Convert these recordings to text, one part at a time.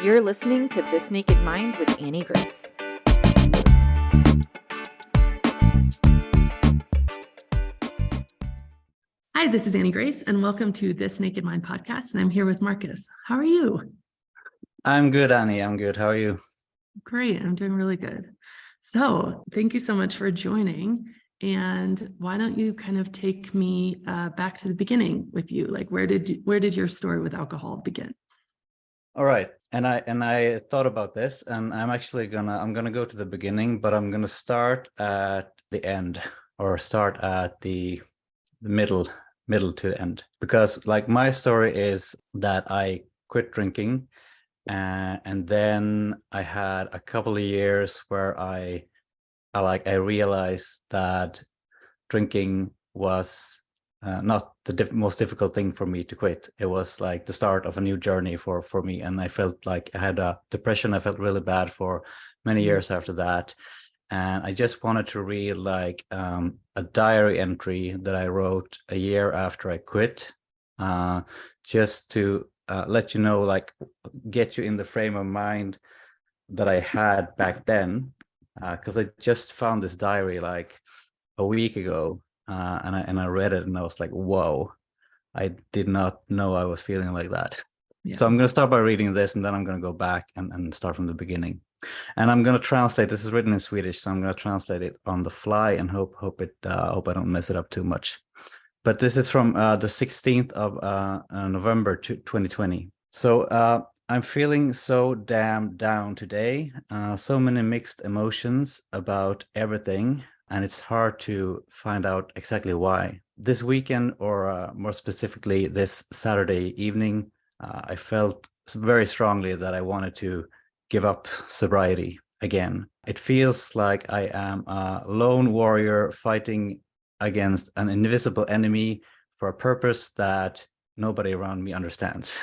You're listening to This Naked Mind with Annie Grace. Hi, this is Annie Grace, and welcome to This Naked Mind podcast. And I'm here with Marcus. How are you? I'm good, Annie. I'm good. How are you? Great. I'm doing really good. So thank you so much for joining. And why don't you kind of take me back to the beginning with you? Like, where did your story with alcohol begin? All right. And I thought about this, and I'm gonna go to the beginning, but I'm gonna start at the end, or start at the middle to the end, because like my story is that I quit drinking, and then I had a couple of years where I realized that drinking was not the most difficult thing for me to quit. It was like the start of a new journey for me, and I felt like I had a depression. I felt really bad for many years after that, and I just wanted to read like a diary entry that I wrote a year after I quit, just to let you know, like get you in the frame of mind that I had back then, because I just found this diary like a week ago, and I read it and I was like, whoa, I did not know I was feeling like that. Yeah. So I'm going to start by reading this, and then I'm going to go back and start from the beginning. And I'm going to translate. This is written in Swedish, so I'm going to translate it on the fly and hope I don't mess it up too much. But this is from the 16th of November 2020. So I'm feeling so damn down today. So many mixed emotions about everything, and it's hard to find out exactly why. This weekend, or more specifically this Saturday evening, I felt very strongly that I wanted to give up sobriety again. It feels like I am a lone warrior fighting against an invisible enemy for a purpose that nobody around me understands.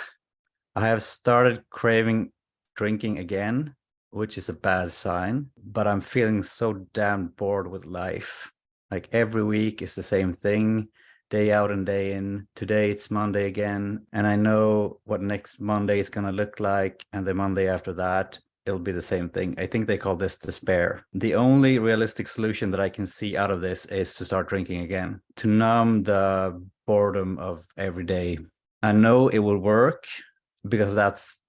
I have started craving drinking again, which is a bad sign, but I'm feeling so damn bored with life. Like every week is the same thing, day out and day in. Today it's Monday again, and I know what next Monday is going to look like, and the Monday after that, it'll be the same thing. I think they call this despair. The only realistic solution that I can see out of this is to start drinking again, to numb the boredom of every day. I know it will work, because that's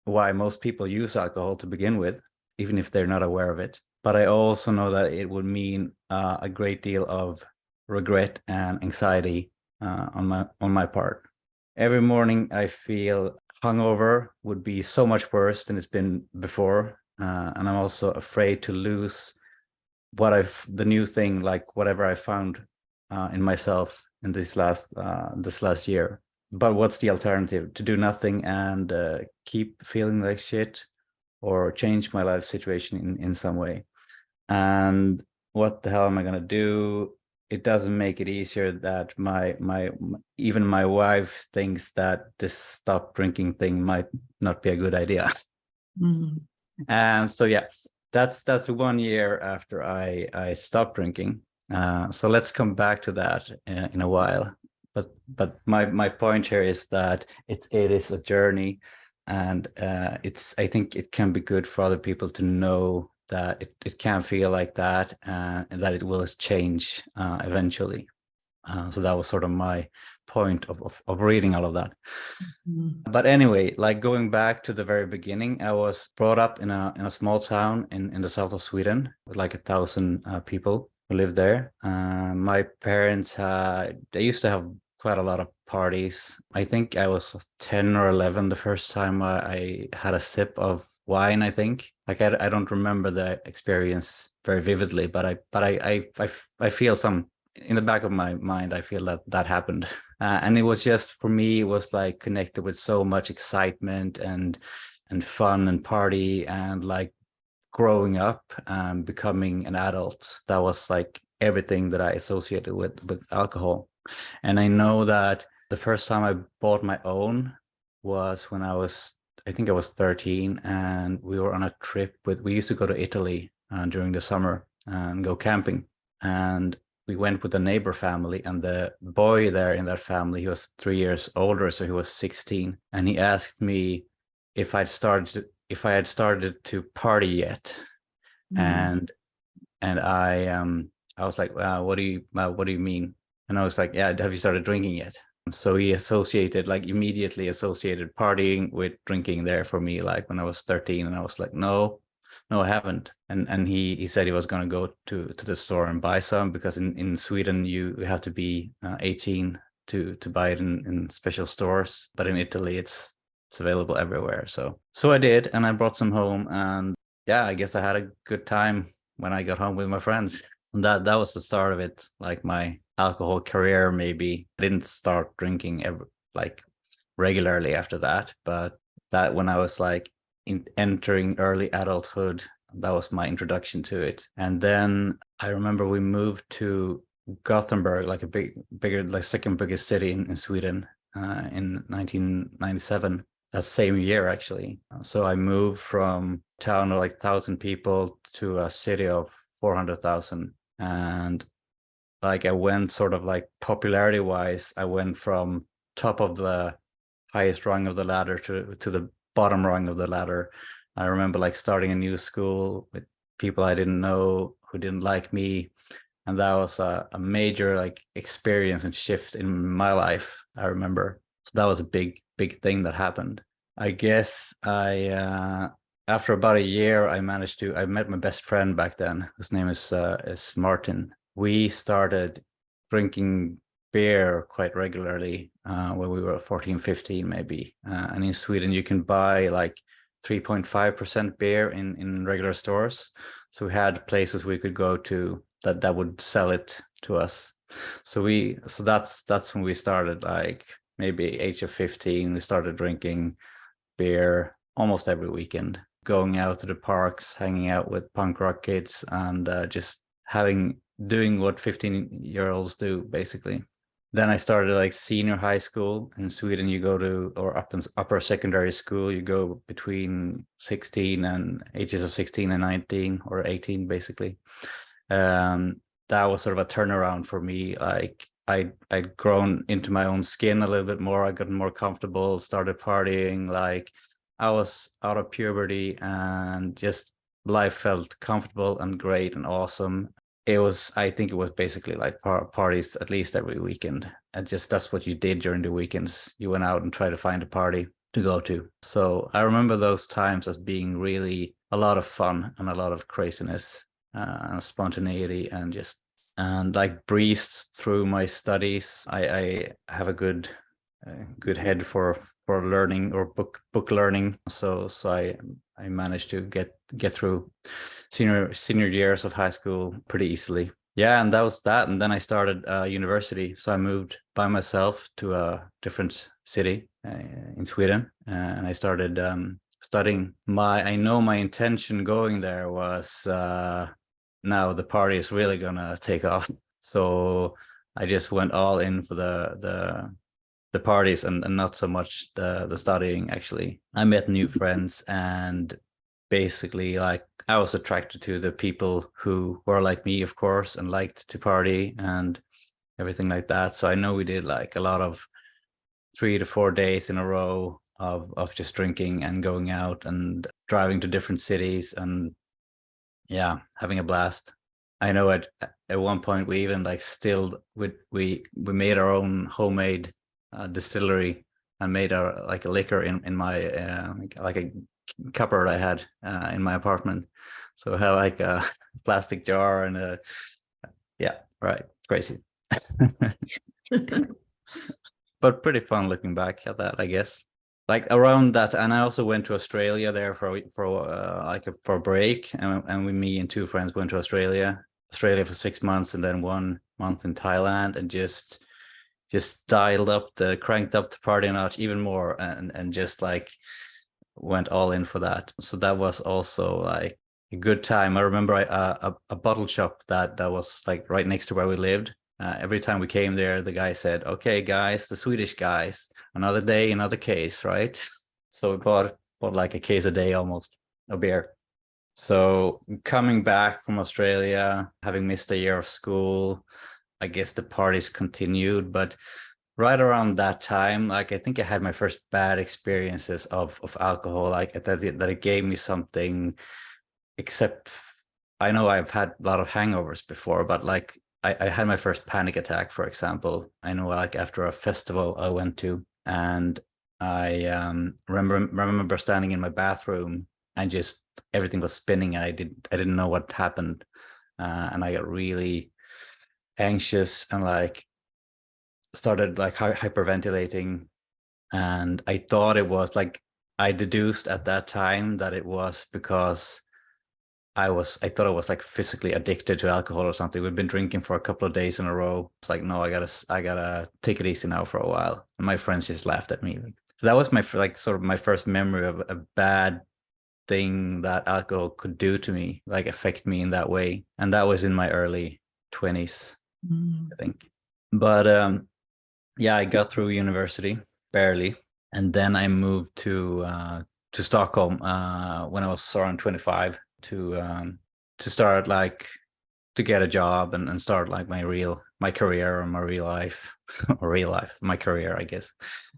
why most people use alcohol to begin with, even if they're not aware of it. But I also know that it would mean a great deal of regret and anxiety on my part. Every morning I feel hungover would be so much worse than it's been before, and I'm also afraid to lose the new thing, like whatever I found in myself in this last year. But what's the alternative? To do nothing and keep feeling like shit, or change my life situation in some way? And what the hell am I gonna do? It doesn't make it easier that even my wife thinks that this stop drinking thing might not be a good idea. Mm. And so yeah, that's 1 year after I stopped drinking. So let's come back to that in a while. But my point here is that it is a journey, and I think it can be good for other people to know that it can feel like that, and that it will change eventually. So that was sort of my point of reading all of that. Mm. But anyway, like going back to the very beginning, I was brought up in a small town in the south of Sweden with like 1,000 people who lived there. My parents they used to have quite a lot of parties. I think I was 10 or 11 the first time I had a sip of wine. I think, like, I don't remember the experience very vividly, but I feel some in the back of my mind. I feel that happened. And it was just, for me, it was like connected with so much excitement and fun and party, and like growing up and becoming an adult. That was like everything that I associated with alcohol. And I know that the first time I bought my own was when I think I was 13, and we were on a trip we used to go to Italy during the summer and go camping. And we went with a neighbor family, and the boy there in that family, he was 3 years older, so he was 16. And he asked me if I had started to party yet. And I was like, what do you mean? And I was like, yeah, have you started drinking yet? So he immediately associated partying with drinking there for me, like when I was 13, and I was like, no, I haven't. And he said he was going to go to the store and buy some, because in Sweden you have to be 18 to buy it in special stores, but in Italy it's available everywhere. So I did, and I brought some home, and yeah, I guess I had a good time when I got home with my friends. And that was the start of it, like my alcohol career. Maybe I didn't start drinking like regularly after that, but that when I was like entering early adulthood, that was my introduction to it. And then I remember we moved to Gothenburg, like a bigger, like second biggest city in Sweden, in 1997. That same year, actually. So I moved from a town of like 1,000 people to a city of 400,000. And like I went sort of like popularity wise, I went from top of the highest rung of the ladder to the bottom rung of the ladder. I remember like starting a new school with people I didn't know who didn't like me. And that was a major like experience and shift in my life, I remember. So that was a big thing that happened. I guess after about a year, I met my best friend back then. His name is Martin. We started drinking beer quite regularly when we were 14, 15 maybe. And in Sweden, you can buy like 3.5% beer in regular stores. So we had places we could go to that would sell it to us. So that's when we started, like maybe age of 15, we started drinking beer almost every weekend, going out to the parks, hanging out with punk rock kids, and just doing what 15-year-olds do, basically. Then I started like senior high school in Sweden. You go to, or upper secondary school, you go between 16 and ages of 16 and 19 or 18, basically. That was sort of a turnaround for me. Like I'd grown into my own skin a little bit more. I got more comfortable, started partying. Like I was out of puberty, and just life felt comfortable and great and awesome. I think it was basically like parties at least every weekend. And just that's what you did during the weekends. You went out and tried to find a party to go to. So I remember those times as being really a lot of fun and a lot of craziness and spontaneity, and like breezed through my studies. I have a good head for learning, or book learning. So I managed to get through senior years of high school pretty easily. Yeah, and that was that. And then I started university. So I moved by myself to a different city in Sweden, and I started studying. I know my intention going there was now the party is really gonna take off. So I just went all in for the parties and not so much the studying. Actually, I met new friends, and basically like I was attracted to the people who were like me, of course, and liked to party and everything like that. So I know we did like a lot of 3 to 4 days in a row of just drinking and going out and driving to different cities, and yeah, having a blast. I know at one point we even like we made our own homemade distillery, and made our like a liquor in my like a cupboard I had in my apartment. So I had like a plastic jar and yeah, right, crazy. But pretty fun looking back at that, I guess. Like around that, and I also went to Australia there for a break, and me and two friends went to Australia for 6 months, and then 1 month in Thailand, and just cranked up the party notch even more, and just like went all in for that. So that was also like a good time. I remember a bottle shop that was like right next to where we lived. Every time we came there, the guy said, "Okay, guys, the Swedish guys, another day, another case, right?" So we bought like a case a day almost of beer. So coming back from Australia, having missed a year of school, I guess the parties continued, but right around that time, like I think I had my first bad experiences of alcohol, like that it gave me something. Except I know I've had a lot of hangovers before, but like I had my first panic attack, for example. I know, like after a festival I went to, and I remember standing in my bathroom and just everything was spinning, and I didn't know what happened, and I got really anxious and like started like hyperventilating, and I thought it was like, I deduced at that time that it was because I thought I was like physically addicted to alcohol or something. We've been drinking for a couple of days in a row. It's like, no, I gotta take it easy now for a while. And my friends just laughed at me. So that was my like sort of my first memory of a bad thing that alcohol could do to me, like affect me in that way. And that was in my early 20s, I think. But yeah, I got through university barely, and then I moved to Stockholm when I was around 25 to start like to get a job and start like my career or my real life or real life, my career, I guess.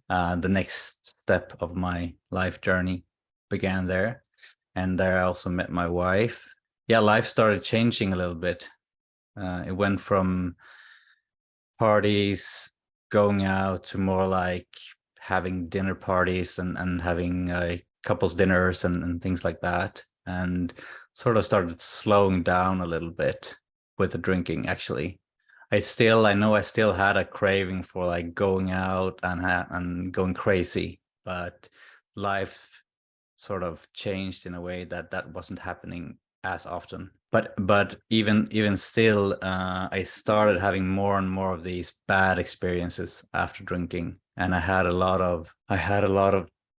The next step of my life journey began there, and there I also met my wife. Yeah, life started changing a little bit. It went from parties, going out, to more like having dinner parties and having couples dinners and things like that, and sort of started slowing down a little bit with the drinking. Actually, I know I still had a craving for like going out and going crazy, but life sort of changed in a way that wasn't happening as often. But even still, I started having more and more of these bad experiences after drinking, and I had a lot of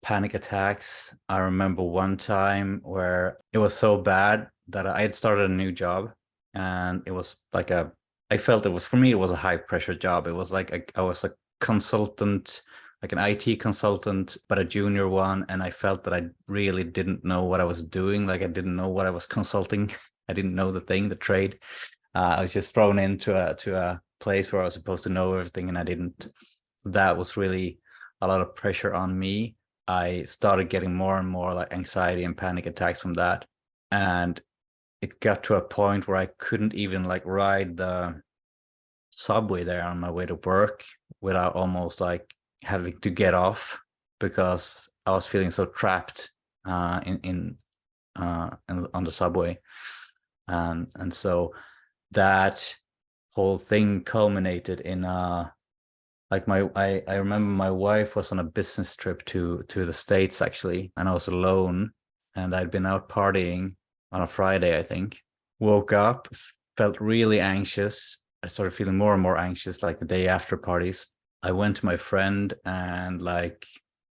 panic attacks. I remember one time where it was so bad that I had started a new job, and it was like I felt it was, for me, it was a high pressure job. It was like I was a consultant, like an IT consultant, but a junior one. And I felt that I really didn't know what I was doing. Like I didn't know what I was consulting. I didn't know the trade. I was just thrown into a place where I was supposed to know everything, and I didn't. So that was really a lot of pressure on me. I started getting more and more like anxiety and panic attacks from that. And it got to a point where I couldn't even like ride the subway there on my way to work without almost like having to get off, because I was feeling so trapped on the subway. And so that whole thing culminated in like I remember my wife was on a business trip to the States, actually, and I was alone, and I'd been out partying on a Friday, I think. Woke up, felt really anxious. I started feeling more and more anxious like the day after parties. I went to my friend, and like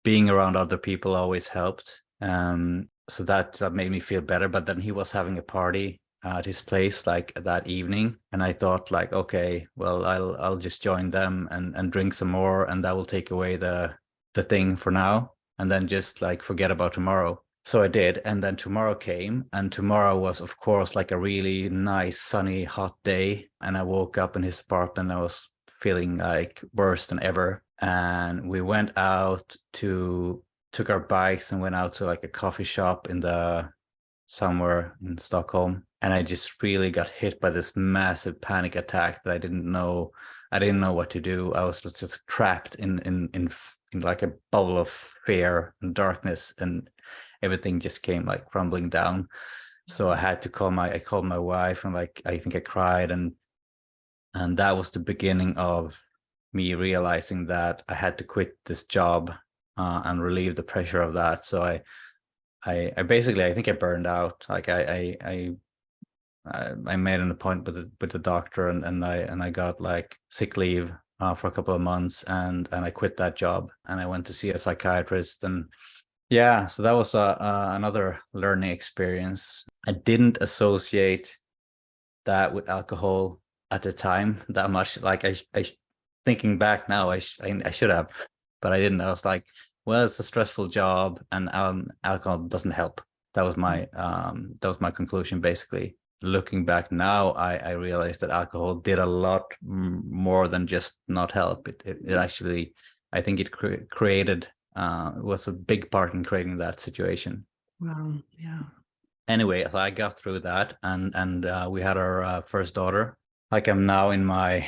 being around other people always helped. So that made me feel better. But then he was having a party at his place like that evening, and I thought like, okay, well, I'll just join them and drink some more, and that will take away the thing for now, and then just like forget about tomorrow. So I did, and then tomorrow came, and tomorrow was, of course, like a really nice, sunny, hot day. And I woke up in his apartment. I was feeling like worse than ever. And we went out took our bikes and went out to like a coffee shop somewhere in Stockholm. And I just really got hit by this massive panic attack that I didn't know what to do. I was just trapped in like a bubble of fear and darkness, and everything just came like crumbling down. So I called my wife, and like I think I cried, and that was the beginning of me realizing that I had to quit this job and relieve the pressure of that. So I basically, I think I burned out. Like I made an appointment with the doctor, and I got like sick leave for a couple of months, and I quit that job, and I went to see a psychiatrist. And yeah, so that was another learning experience. I didn't associate that with alcohol at the time that much. Like I thinking back now, I should have, but I didn't. I was like, well, it's a stressful job, and alcohol doesn't help. That was my conclusion, basically. looking back now, I realized that alcohol did a lot more than just not help. It actually, I think it created, was a big part in creating that situation. Wow. Yeah. Anyway, so I got through that, and we had our first daughter. Like, I'm now in my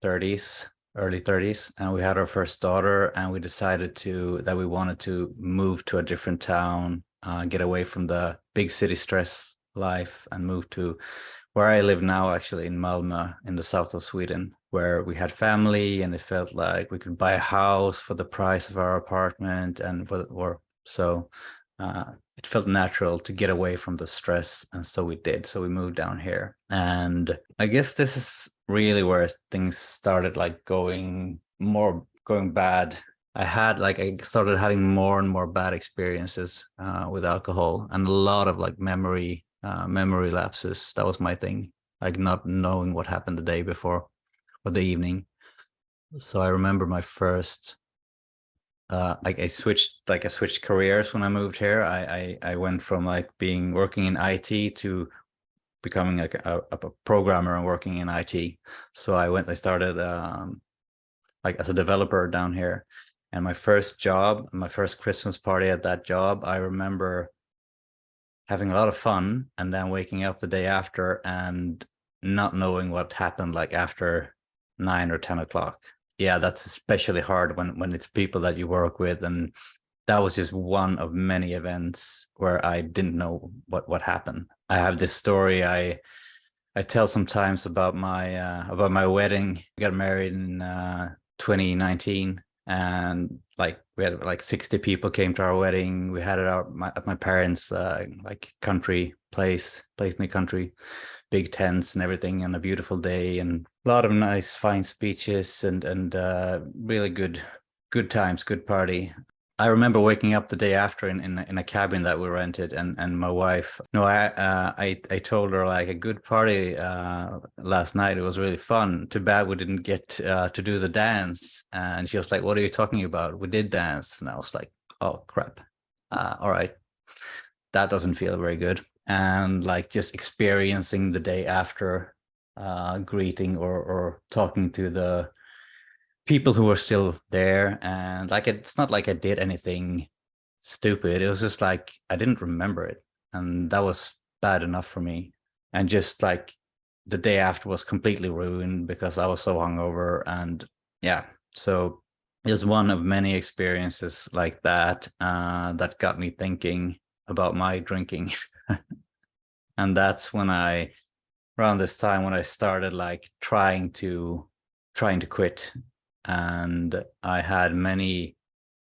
30s, early 30s, and we had our first daughter, and we decided that we wanted to move to a different town, get away from the big city stress life, and move to where I live now, actually in Malmö, in the south of Sweden, where we had family, and it felt like we could buy a house for the price of our apartment, so it felt natural to get away from the stress, and so we did. So we moved down here, and I guess this is really where things started like going bad. I started having more and more bad experiences with alcohol, and a lot of like memory lapses. That was my thing, like not knowing what happened the day before or the evening. So I remember my first I switched careers when I moved here. I went from like working in IT to becoming like a programmer and working in IT. So I started like as a developer down here. And my first job, my first Christmas party at that job, I remember having a lot of fun and then waking up the day after and not knowing what happened like after 9 or 10 o'clock. Yeah, that's especially hard when it's people that you work with, and that was just one of many events where I didn't know what happened. I have this story I tell sometimes about my wedding. We got married in 2019, and like we had like 60 people came to our wedding. We had it at my parents' like country place in the country, big tents and everything, and a beautiful day, and a lot of nice fine speeches, and really good times, good party. I remember waking up the day after in a cabin that we rented, and my wife, no, I told her like a good party last night. It was really fun. Too bad we didn't get to do the dance. And she was like, "What are you talking about? We did dance." And I was like, "Oh crap! All right, that doesn't feel very good." And like just experiencing the day after, greeting or talking to the people who were still there, and like it's not like I did anything stupid. It was just like I didn't remember it, and that was bad enough for me. And just like the day after was completely ruined because I was so hungover. And yeah, so it's one of many experiences like that that got me thinking about my drinking. And that's around this time when I started like trying to quit. And I had many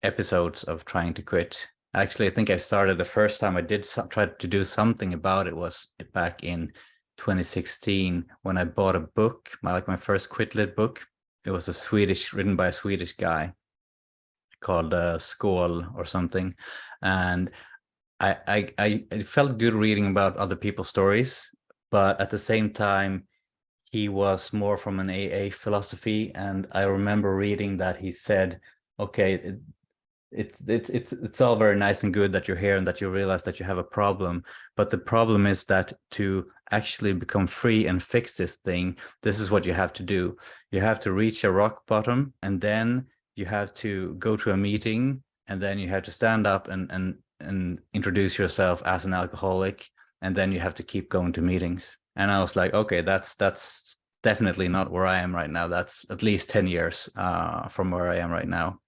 episodes of trying to quit. Actually, I think I started the first time I did try to do something about it was back in 2016 when I bought a book, my first quit lit book. It was written by a Swedish guy called Skål or something, and it felt good reading about other people's stories, but at the same time, he was more from an AA philosophy. And I remember reading that he said, okay, it's all very nice and good that you're here and that you realize that you have a problem, but the problem is that to actually become free and fix this thing, this is what you have to do. You have to reach a rock bottom, and then you have to go to a meeting, and then you have to stand up and introduce yourself as an alcoholic, and then you have to keep going to meetings. And I was like, okay, that's definitely not where I am right now. That's at least 10 years from where I am right now.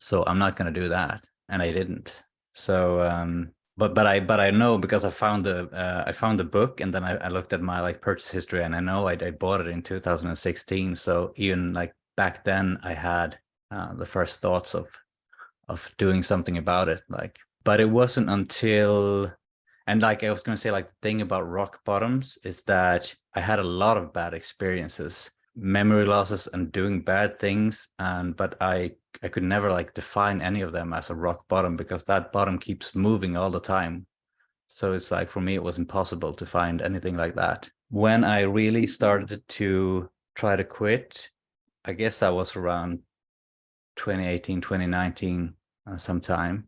So I'm not going to do that, and I didn't. So but I know, because I found the book, and then I looked at my like purchase history, and I know I bought it in 2016. So even like back then I had the first thoughts of doing something about it. Like, but it wasn't until, and like I was going to say, like the thing about rock bottoms is that I had a lot of bad experiences, memory losses and doing bad things, and but I could never like define any of them as a rock bottom, because that bottom keeps moving all the time. So it's like, for me, it was impossible to find anything like that. When I really started to try to quit, I guess that was around 2018, 2019 sometime.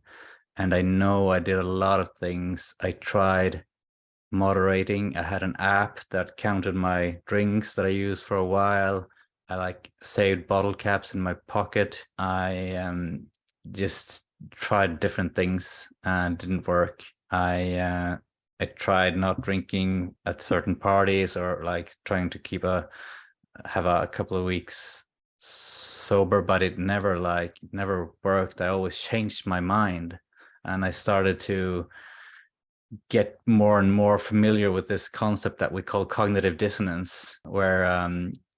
And I know I did a lot of things. I tried moderating. I had an app that counted my drinks that I used for a while. I like saved bottle caps in my pocket. I just tried different things and didn't work. I tried not drinking at certain parties, or like trying to have a couple of weeks sober, but it never worked. I always changed my mind, and I started to get more and more familiar with this concept that we call cognitive dissonance, where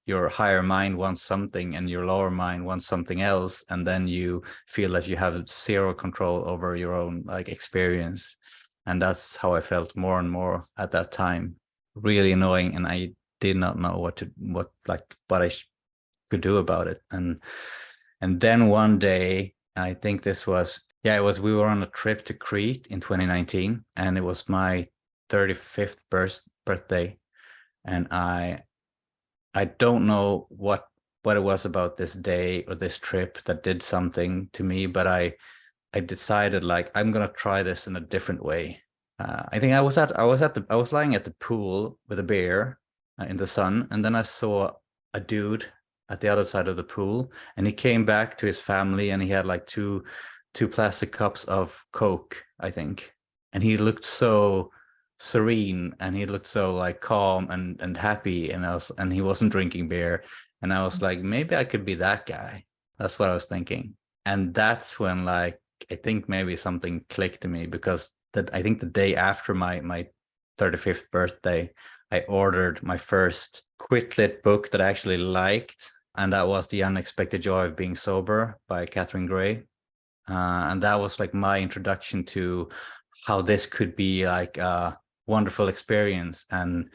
your higher mind wants something and your lower mind wants something else, and then you feel that you have zero control over your own like experience. And that's how I felt more and more at that time. Really annoying, and I did not know what I could do about it. And then one day, I think this was, yeah, it was, we were on a trip to Crete in 2019, and it was my 35th birthday. And I don't know what it was about this day or this trip that did something to me, but I decided like I'm gonna try this in a different way. I think I was lying at the pool with a beer in the sun, and then I saw a dude at the other side of the pool, and he came back to his family, and he had like two plastic cups of Coke, I think, and he looked so serene, and he looked so like calm and happy, and he wasn't drinking beer, and I was like, maybe I could be that guy. That's what I was thinking. And that's when like I think maybe something clicked to me, because that I think the day after my 35th birthday, I ordered my first quit lit book that I actually liked, and that was The Unexpected Joy of Being Sober by Catherine Gray. And that was like my introduction to how this could be like a wonderful experience, and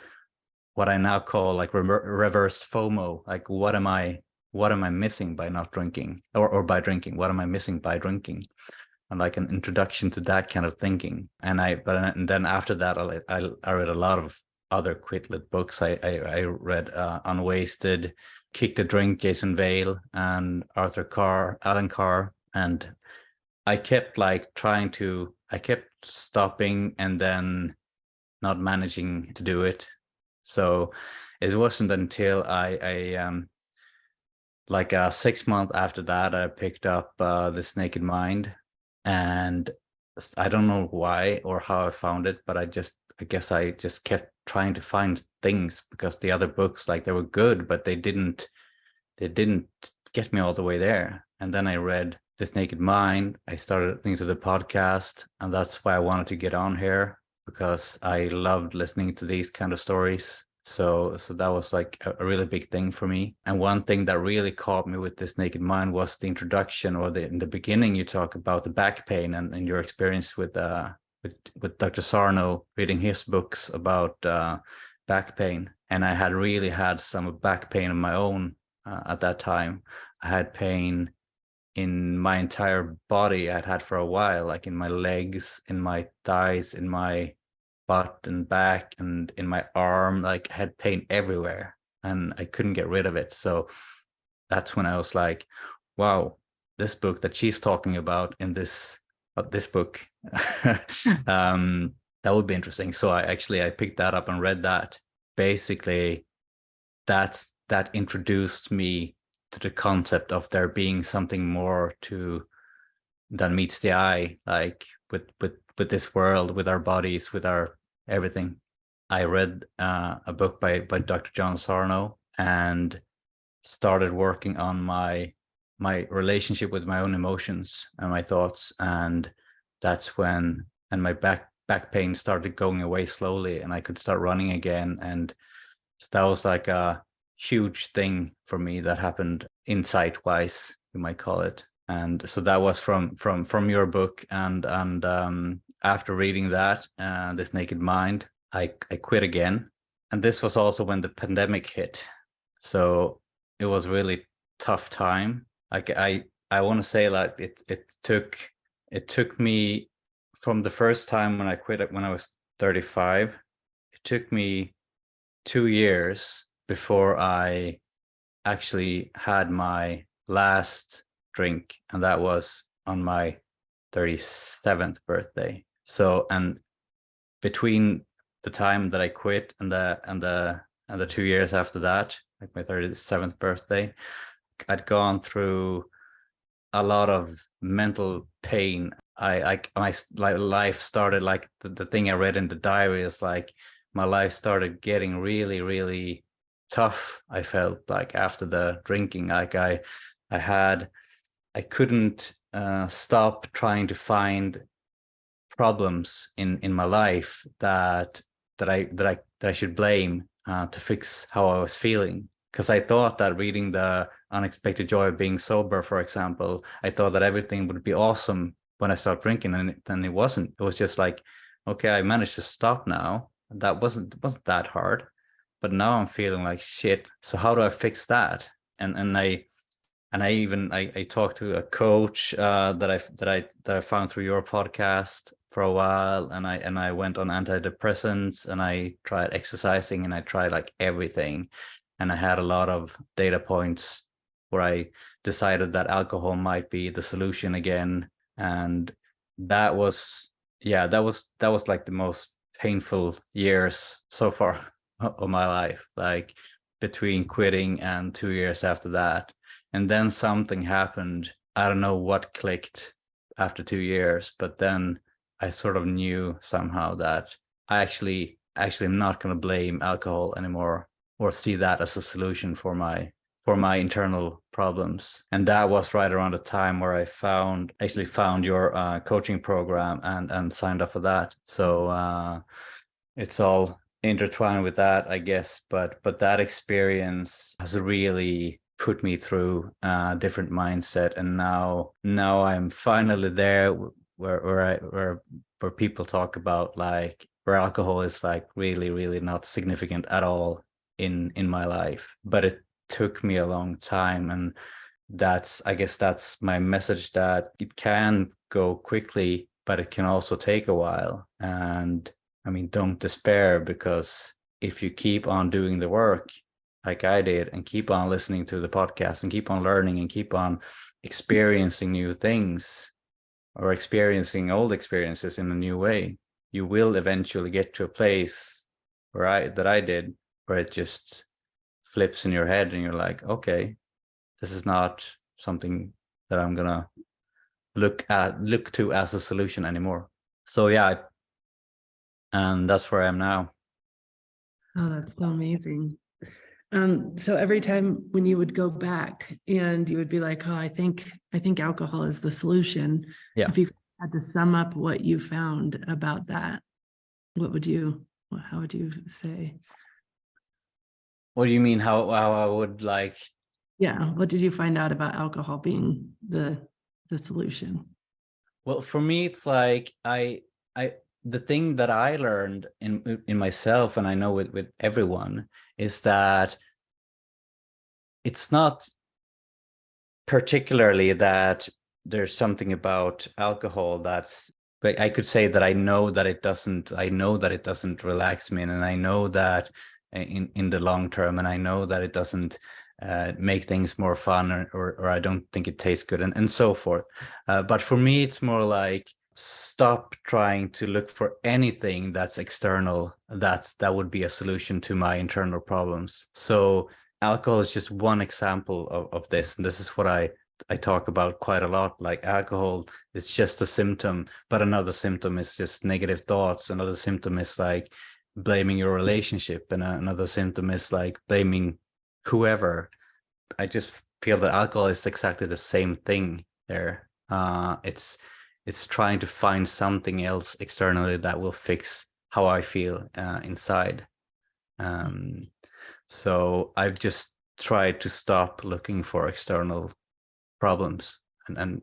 what I now call like reversed FOMO. Like, what am I missing by not drinking, or by drinking? What am I missing by drinking? And like an introduction to that kind of thinking. And then after that, I read a lot of other quit lit books. I read Unwasted, Kick the Drink, Jason Vale, and Alan Carr. And I kept I kept stopping and then not managing to do it. So it wasn't until I like 6 months after that, I picked up This Naked Mind, and I don't know why or how I found it, but I guess I just kept trying to find things, because the other books, like, they were good, but they didn't get me all the way there. And then I read This Naked Mind. I started listening to the podcast, and that's why I wanted to get on here, because I loved listening to these kind of stories. So that was like a really big thing for me. And one thing that really caught me with This Naked Mind was the introduction, or in the beginning, you talk about the back pain and your experience with Dr. Sarno, reading his books about back pain. And I had really had some back pain of my own at that time. I had pain in my entire body. I'd had for a while, like in my legs, in my thighs, in my butt and back, and in my arm. Like, I had pain everywhere, and I couldn't get rid of it. So that's when I was like, wow, this book that she's talking about in this book, that would be interesting. So I picked that up and read that. Basically, that introduced me to the concept of there being something more than meets the eye, like with this world, with our bodies, with our everything. I read a book by Dr. John Sarno, and started working on my relationship with my own emotions and my thoughts, and that's when my back pain started going away slowly, and I could start running again. And that was like a huge thing for me that happened insight wise, you might call it. And so that was from your book. And after reading that, This Naked Mind, I quit again. And this was also when the pandemic hit, so it was really tough time. Like, I want to say, like, it took me, from the first time when I quit when I was 35, it took me 2 years before I actually had my last drink, and that was on my 37th birthday. So, and between the time that I quit and the 2 years after that, like my 37th birthday, I'd gone through a lot of mental pain. My life started, like the thing I read in the diary is like my life started getting really, really tough. I felt like after the drinking, like I couldn't stop trying to find problems in my life that I should blame to fix how I was feeling. Because I thought that reading The Unexpected Joy of Being Sober, for example, I thought that everything would be awesome when I stopped drinking, and then it wasn't. It was just like, okay, I managed to stop now. That wasn't that hard, but now I'm feeling like shit. So how do I fix that? And I talked to a coach that I found through your podcast for a while, and I went on antidepressants, and I tried exercising, and I tried like everything, and I had a lot of data points where I decided that alcohol might be the solution again, and that was like the most painful years so far of my life, like between quitting and 2 years after that. And then something happened. I don't know what clicked after 2 years, but then I sort of knew somehow that I actually am not going to blame alcohol anymore or see that as a solution for my internal problems. And that was right around the time where I found your coaching program and signed up for that. So it's all intertwined with that, I guess. But that experience has really put me through a different mindset, and now I'm finally there where people talk about like where alcohol is like really, really not significant at all in my life. But it took me a long time, and I guess that's my message, that it can go quickly, but it can also take a while. And I mean, don't despair, because if you keep on doing the work like I did, and keep on listening to the podcast, and keep on learning, and keep on experiencing new things, or experiencing old experiences in a new way, you will eventually get to a place where I did, where it just flips in your head and you're like, okay, this is not something that I'm gonna look to as a solution anymore. So yeah, and that's where I am now. Oh, that's so amazing. So every time when you would go back and you would be like, oh, I think alcohol is the solution. Yeah. If you had to sum up what you found about that, how would you say? What do you mean? How I would like? Yeah. What did you find out about alcohol being the solution? Well, for me, it's like the thing that I learned in myself, and I know with everyone, is that it's not particularly that there's something about alcohol that's, but I could say that I know that it doesn't relax me, and I know that in the long term, and I know that it doesn't make things more fun, or I don't think it tastes good, and so forth. But for me, it's more like, stop trying to look for anything that's external that would be a solution to my internal problems. So alcohol is just one example of this, and this is what I talk about quite a lot. Like, alcohol is just a symptom, but another symptom is just negative thoughts. Another symptom is like blaming your relationship, and another symptom is like blaming whoever. I just feel that alcohol is exactly the same thing there. It's trying to find something else externally that will fix how I feel inside. So I've just tried to stop looking for external problems and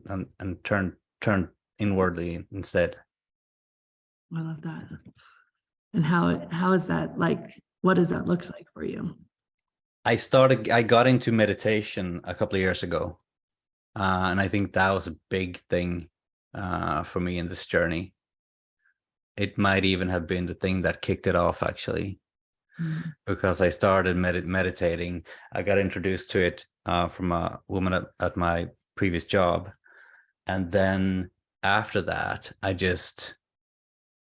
turn inwardly instead. I love that. And how is that, like, what does that look like for you? I got into meditation a couple of years ago, and I think that was a big thing for me in this journey. It might even have been the thing that kicked it off, actually. Because I started meditating. I got introduced to it from a woman at my previous job. And then after that, I just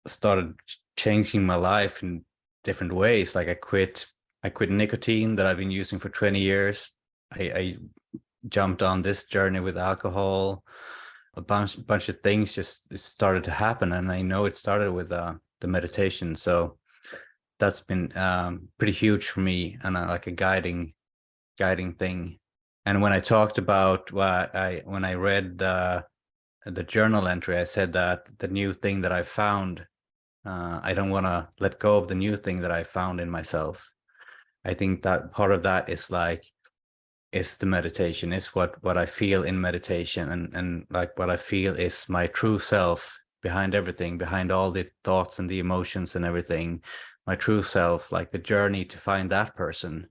started changing my life in different ways. Like I quit nicotine that I've been using for 20 years. I jumped on this journey with alcohol. A bunch of things just started to happen, and I know it started with the meditation. So that's been pretty huge for me, and like a guiding thing. And when I talked about when I read the journal entry, I said that the new thing that I found, I don't want to let go of the new thing that I found in myself. I think that part of that is the meditation, is what I feel in meditation, and like what I feel is my true self behind everything, behind all the thoughts and the emotions and everything. My true self, like the journey to find that person,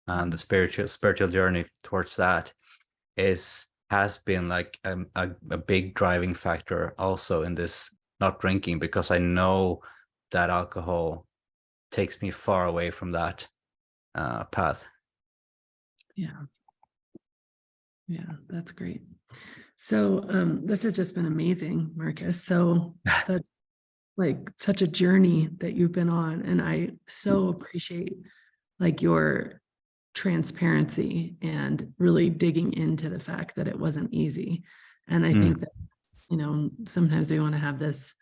and the spiritual journey towards that has been like a big driving factor also in this not drinking, because I know that alcohol takes me far away from that path. Yeah, that's great. So this has just been amazing, Marcus. So such a journey that you've been on, and I so appreciate like your transparency and really digging into the fact that it wasn't easy. And I think that, sometimes we want to have this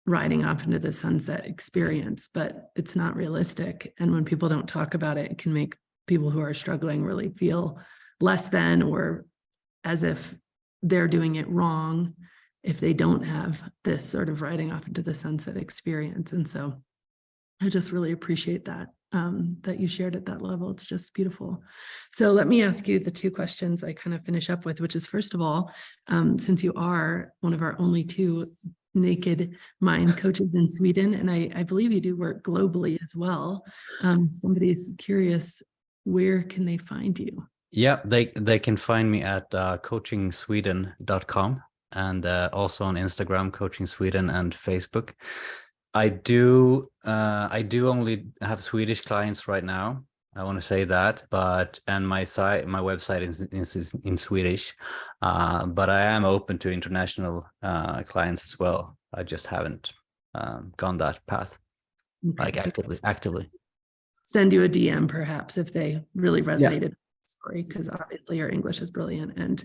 riding off into the sunset experience, but it's not realistic. And when people don't talk about it, it can make people who are struggling really feel less than, or as if they're doing it wrong if they don't have this sort of riding off into the sunset experience. And so I just really appreciate that, that you shared at that level. It's just beautiful. So let me ask you the two questions I kind of finish up with, which is, first of all, since you are one of our only two naked mind coaches in Sweden, and I believe you do work globally as well. Somebody's curious, where can they find you? Yeah, they can find me at coachingsweden.com, and also on Instagram, Coaching Sweden, and Facebook. I do only have Swedish clients right now. I want to say that, and my website is in Swedish, but I am open to international clients as well. I just haven't gone that path, like actively. Send you a DM perhaps if they really resonated with the story, because obviously your English is brilliant. And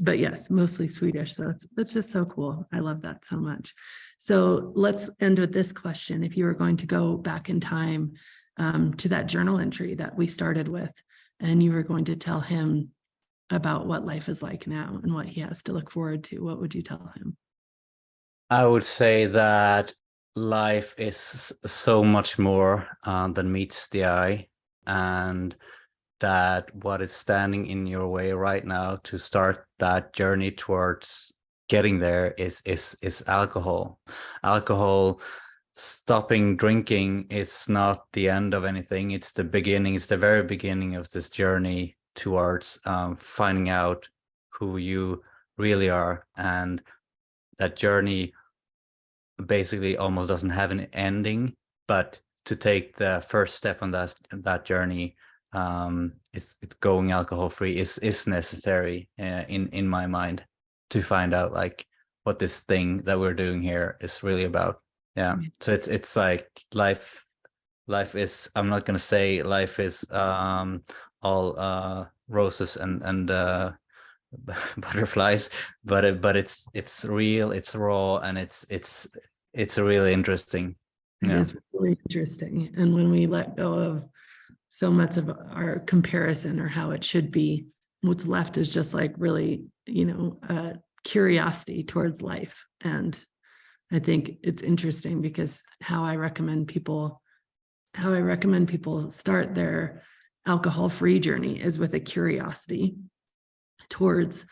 but yes, mostly Swedish. So that's just so cool. I love that so much. So let's end with this question. If you were going to go back in time to that journal entry that we started with, and you were going to tell him about what life is like now and what he has to look forward to, what would you tell him? I would say that life is so much more than meets the eye, and that what is standing in your way right now to start that journey towards getting there is alcohol. Stopping drinking is not the end of anything. It's the beginning. It's the very beginning of this journey towards finding out who you really are, and that journey basically almost doesn't have an ending. But to take the first step on that journey, it's going alcohol free is necessary in my mind, to find out like what this thing that we're doing here is really about. So it's like life is, I'm not going to say life is all roses and butterflies, but it's real, it's raw, and it's really interesting. It is really interesting. And when we let go of so much of our comparison or how it should be, what's left is just like really, curiosity towards life. And I think it's interesting because how I recommend people start their alcohol-free journey is with a curiosity towards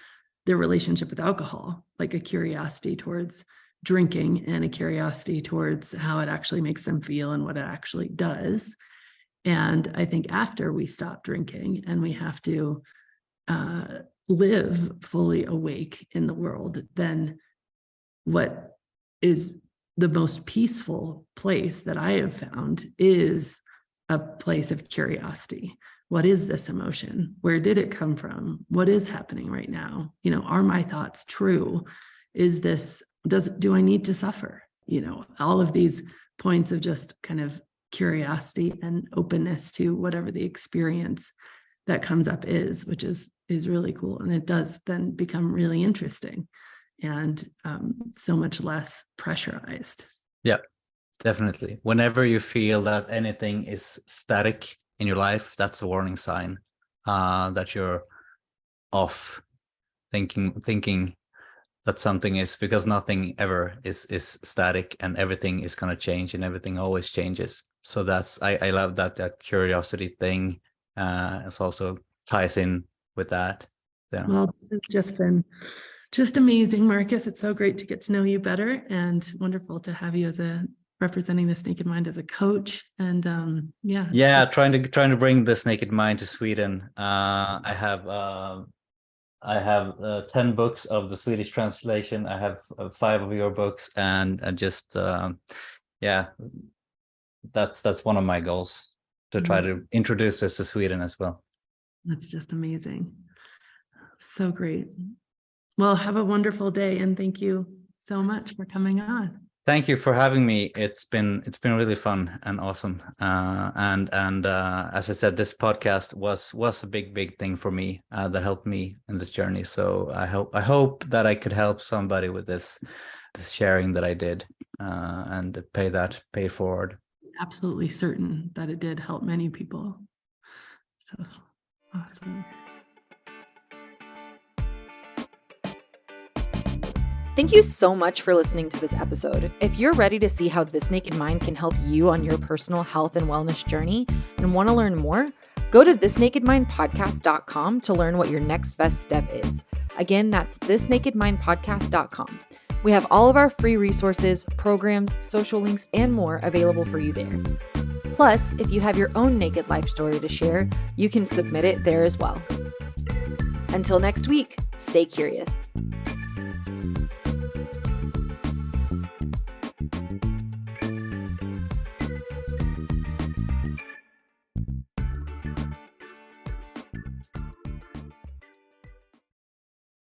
their relationship with alcohol, like a curiosity towards drinking and a curiosity towards how it actually makes them feel and what it actually does. And I think after we stop drinking and we have to live fully awake in the world, then what is the most peaceful place that I have found is a place of curiosity. What is this emotion? Where did it come from? What is happening right now? Are my thoughts true? Do I need to suffer? all of these points of just kind of curiosity and openness to whatever the experience that comes up is, which is really cool. And it does then become really interesting and so much less pressurized. Yeah, definitely. Whenever you feel that anything is static in your life, that's a warning sign that you're off thinking that something is, because nothing ever is static, and everything is going to change, and everything always changes. So that's, I love that curiosity thing. It also ties in with that. Yeah. Well, this has just been amazing, Marcus. It's so great to get to know you better, and wonderful to have you as representing This Naked Mind as a coach. And trying to bring This Naked Mind to Sweden. I have 10 books of the Swedish translation. I have 5 of your books, and just that's one of my goals, to try to introduce this to Sweden as well. That's just amazing. So great. Well, have a wonderful day, and thank you so much for coming on. Thank you for having me. It's been really fun and awesome. And as I said, this podcast was a big thing for me, that helped me in this journey. So I hope that I could help somebody with this sharing that I did, and pay it forward. Absolutely certain that it did help many people. So awesome. Thank you so much for listening to this episode. If you're ready to see how This Naked Mind can help you on your personal health and wellness journey and want to learn more, go to thisnakedmindpodcast.com to learn what your next best step is. Again, that's thisnakedmindpodcast.com. We have all of our free resources, programs, social links, and more available for you there. Plus, if you have your own naked life story to share, you can submit it there as well. Until next week, stay curious.